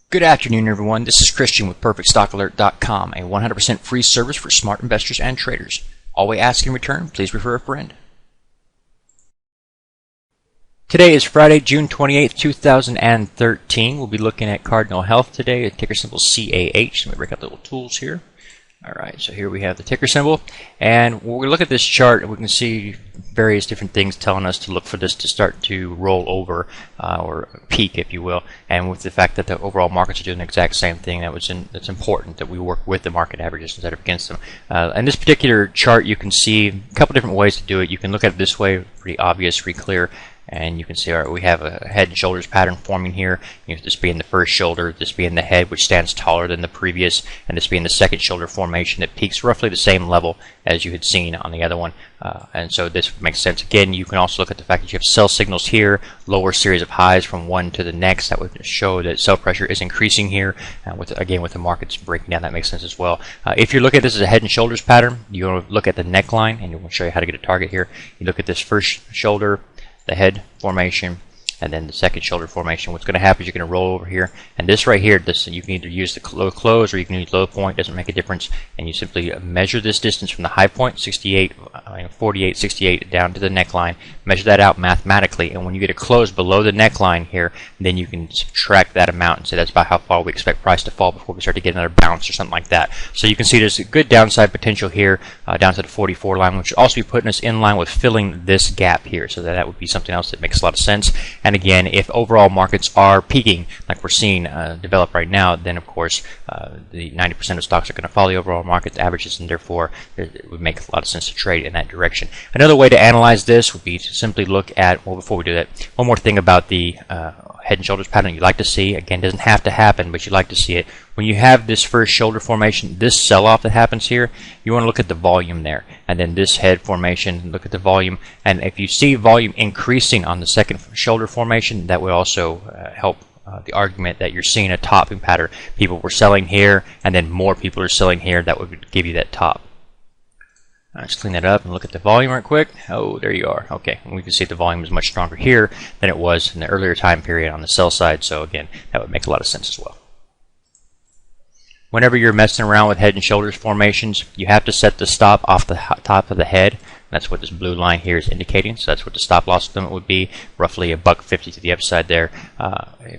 Good afternoon, everyone. This is Christian with PerfectStockAlert.com, a 100% free service for smart investors and traders. All we ask in return, please refer a friend. Today is Friday, June 28th, 2013. We'll be looking at Cardinal Health today, ticker symbol CAH. Let me break out the little tools here. Alright, so here we have the ticker symbol, and when we look at this chart, we can see various different things telling us to look for this to start to roll over, or peak, if you will. And with the fact that the overall markets are doing the exact same thing, that's important that we work with the market averages instead of against them. In this particular chart, you can see a couple different ways to do it. You can look at it this way, pretty obvious, pretty clear. And you can see, all right, we have a head and shoulders pattern forming here. This being the first shoulder, this being the head, which stands taller than the previous, and this being the second shoulder formation that peaks roughly the same level as you had seen on the other one. And so this makes sense. Again, you can also look at the fact that you have sell signals here, lower series of highs from one to the next. That would show that sell pressure is increasing here. With the markets breaking down, that makes sense as well. If you look at this as a head and shoulders pattern, you want to look at the neckline, and we'll show you how to get a target here. You look at this first shoulder, the head formation, and then the second shoulder formation. What's going to happen is you're going to roll over here, and this right here, you can either use the low close or you can use low point. Doesn't make a difference. And you simply measure this distance from the high point, 48, 68, down to the neckline. Measure that out mathematically, and when you get a close below the neckline here, then you can subtract that amount and say that's about how far we expect price to fall before we start to get another bounce or something like that. So you can see there's a good downside potential here down to the 44 line, which would also be putting us in line with filling this gap here. So that would be something else that makes a lot of sense. And again, if overall markets are peaking like we're seeing develop right now, then of course the 90% of stocks are going to follow the overall market averages, and therefore it would make a lot of sense to trade in that direction. Another way to analyze this would be to simply look at, well, before we do that, one more thing about the head and shoulders pattern you like to see. Again, doesn't have to happen, but you like to see it. When you have this first shoulder formation, this sell-off that happens here, you want to look at the volume there. And then this head formation, look at the volume. And if you see volume increasing on the second shoulder formation, that would also help the argument that you're seeing a topping pattern. People were selling here, and then more people are selling here. That would give you that top. Let's clean that up and look at the volume right quick. Oh, there you are. Okay, and we can see the volume is much stronger here than it was in the earlier time period on the sell side. So again, that would make a lot of sense as well. Whenever you're messing around with head and shoulders formations, you have to set the stop off the top of the head. That's what this blue line here is indicating. So that's what the stop loss limit would be, roughly $1.50 to the upside there.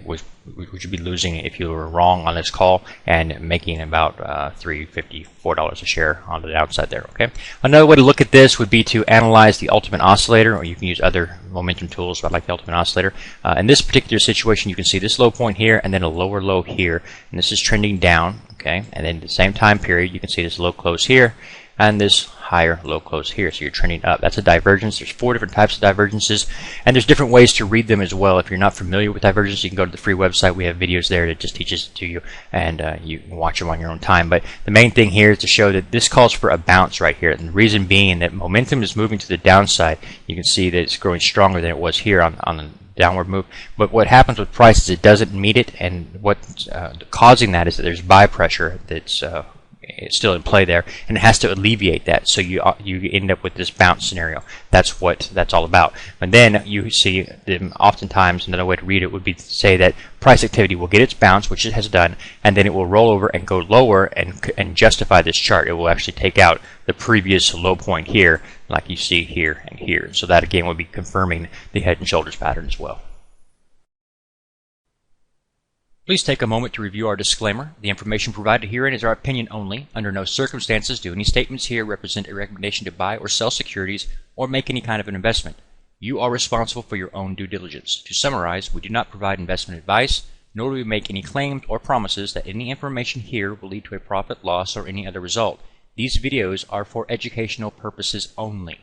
Would you be losing if you were wrong on this call and making about $3.54 a share on the downside there? Okay. Another way to look at this would be to analyze the ultimate oscillator, or you can use other momentum tools, but I like the ultimate oscillator. In this particular situation, you can see this low point here and then a lower low here, and this is trending down. Okay, and then at the same time period, you can see this low close here and this higher low close here. So you're trending up. That's a divergence. There's 4 different types of divergences, and there's different ways to read them as well. If you're not familiar with divergence, you can go to the free website. We have videos there that just teaches it to you, and you can watch them on your own time. But the main thing here is to show that this calls for a bounce right here, and the reason being that momentum is moving to the downside. You can see that it's growing stronger than it was here on the downward move. But what happens with price is it doesn't meet it, and what's causing that is that there's buy pressure that's it's still in play there, and it has to alleviate that. So you end up with this bounce scenario. That's what that's all about. And then you see them oftentimes, another way to read it would be to say that price activity will get its bounce, which it has done, and then it will roll over and go lower and justify this chart. It will actually take out the previous low point here, like you see here and here. So that again would be confirming the head and shoulders pattern as well. Please take a moment to review our disclaimer. The information provided herein is our opinion only. Under no circumstances do any statements here represent a recommendation to buy or sell securities or make any kind of an investment. You are responsible for your own due diligence. To summarize, we do not provide investment advice, nor do we make any claims or promises that any information here will lead to a profit, loss, or any other result. These videos are for educational purposes only.